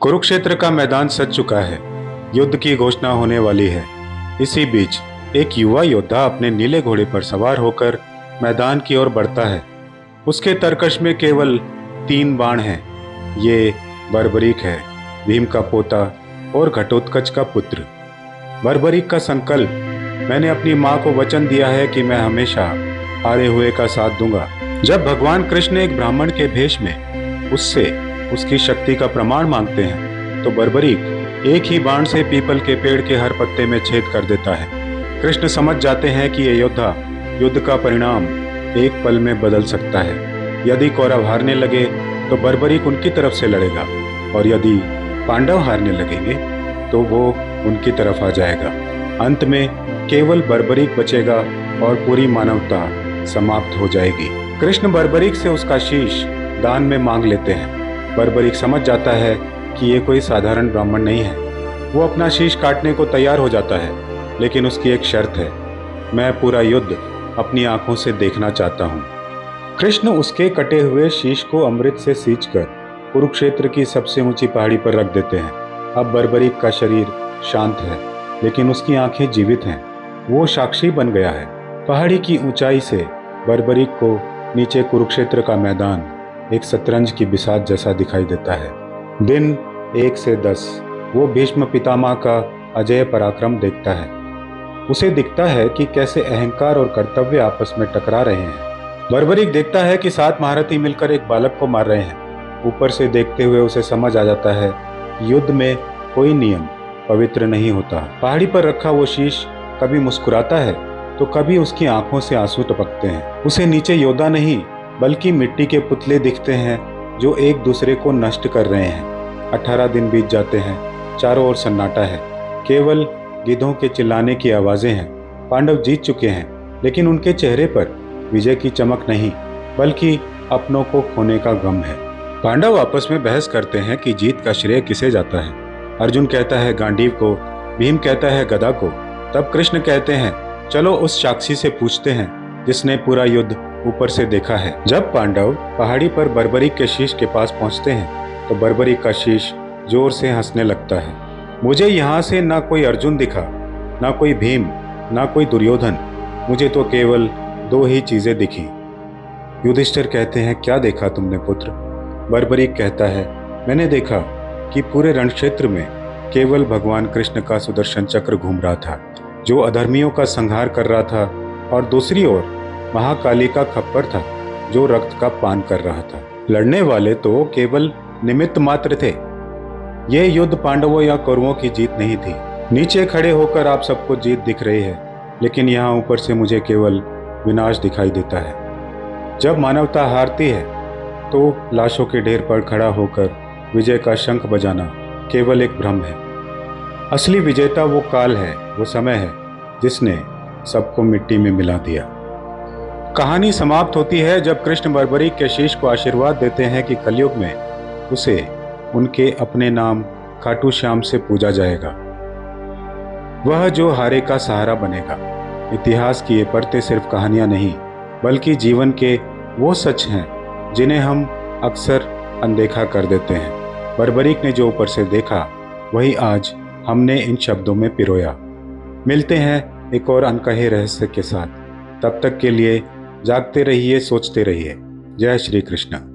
कुरुक्षेत्र का मैदान सज चुका है। युद्ध की घोषणा होने वाली है। इसी बीच एक युवा योद्धा अपने नीले घोड़े पर सवार होकर मैदान की ओर बढ़ता है। उसके तरकश में केवल 3 बाण हैं। ये बर्बरीक है, भीम का पोता और घटोत्कच का पुत्र। बर्बरीक का संकल्प, मैंने अपनी माँ को वचन दिया है कि मैं हमेशा हारे हुए का साथ दूंगा। जब भगवान कृष्ण एक ब्राह्मण के भेष में उससे उसकी शक्ति का प्रमाण मांगते हैं तो बर्बरीक एक ही बाण से पीपल के पेड़ के हर पत्ते में छेद कर देता है। कृष्ण समझ जाते हैं कि ये योद्धा युद्ध का परिणाम एक पल में बदल सकता है। यदि कौरव हारने लगे तो बर्बरीक उनकी तरफ से लड़ेगा, और यदि पांडव हारने लगेंगे तो वो उनकी तरफ आ जाएगा। अंत में केवल बर्बरीक बचेगा और पूरी मानवता समाप्त हो जाएगी। कृष्ण बर्बरीक से उसका शीश दान में मांग लेते हैं। बर्बरीक समझ जाता है कि ये कोई साधारण ब्राह्मण नहीं है। वो अपना शीश काटने को तैयार हो जाता है, लेकिन उसकी एक शर्त है, मैं पूरा युद्ध अपनी आंखों से देखना चाहता हूँ। कृष्ण उसके कटे हुए शीश को अमृत से सींचकर कुरुक्षेत्र की सबसे ऊंची पहाड़ी पर रख देते हैं। अब बर्बरीक का शरीर शांत है, लेकिन उसकी आंखें जीवित हैं। वो साक्षी बन गया है। पहाड़ी की ऊंचाई से बर्बरीक को नीचे कुरुक्षेत्र का मैदान एक शतरंज की बिसात जैसा दिखाई देता है। दिन 1 से 10 वो भीष्म पितामह का अजेय पराक्रम देखता है। उसे दिखता है कि कैसे अहंकार और कर्तव्य आपस में टकरा रहे हैं। बर्बरीक देखता है कि 7 महारथी मिलकर एक बालक को मार रहे हैं। ऊपर से देखते हुए उसे समझ आ जाता है कि युद्ध में कोई नियम पवित्र नहीं होता। पहाड़ी पर रखा वो शीश कभी मुस्कुराता है तो कभी उसकी आंखों से आंसू टपकते हैं। उसे नीचे योद्धा नहीं बल्कि मिट्टी के पुतले दिखते हैं जो एक दूसरे को नष्ट कर रहे हैं। 18 दिन बीत जाते हैं। चारों ओर सन्नाटा है। केवल गिद्धों के चिल्लाने की आवाजें हैं। पांडव जीत चुके हैं, लेकिन उनके चेहरे पर विजय की चमक नहीं, बल्कि अपनों को खोने का गम है। पांडव आपस में बहस करते हैं कि जीत का श्रेय किसे जाता है। अर्जुन कहता है गांडीव को, भीम कहता है गदा को। तब कृष्ण कहते हैं चलो उस साक्षी से पूछते हैं जिसने पूरा युद्ध ऊपर से देखा है। जब पांडव पहाड़ी पर बर्बरीक के शीश के पास पहुंचते हैं तो बर्बरीक का शीश जोर से हंसने लगता है। मुझे यहाँ से ना कोई अर्जुन दिखा, ना कोई भीम, ना कोई दुर्योधन। मुझे तो केवल 2 ही चीजें दिखी। युधिष्ठिर कहते हैं क्या देखा तुमने पुत्र? बर्बरीक कहता है मैंने देखा कि पूरे रणक्षेत्र में केवल भगवान कृष्ण का सुदर्शन चक्र घूम रहा था, जो अधर्मियों का संहार कर रहा था, और दूसरी ओर महाकाली का खप्पर था जो रक्त का पान कर रहा था। लड़ने वाले तो केवल निमित्त मात्र थे। यह युद्ध पांडवों या कौरवों की जीत नहीं थी। नीचे खड़े होकर आप सबको जीत दिख रही है, लेकिन यहाँ ऊपर से मुझे केवल विनाश दिखाई देता है। जब मानवता हारती है तो लाशों के ढेर पर खड़ा होकर विजय का शंख बजाना केवल एक भ्रम है। असली विजेता वो काल है, वो समय है जिसने सबको मिट्टी में मिला दिया। कहानी समाप्त होती है जब कृष्ण बर्बरीक के शीश को आशीर्वाद देते हैं कि कलयुग में उसे उनके अपने नाम खाटू श्याम से पूजा जाएगा। वह जो हारे का सहारा बनेगा। इतिहास की ये परतें सिर्फ कहानियां नहीं, बल्कि जीवन के वो सच हैं जिन्हें हम अक्सर अनदेखा कर देते हैं। बर्बरीक ने जो ऊपर से देखा वही आज हमने इन शब्दों में पिरोया। मिलते हैं एक और अनकहे रहस्य के साथ। तब तक के लिए जागते रहिए, सोचते रहिए। जय श्री कृष्ण।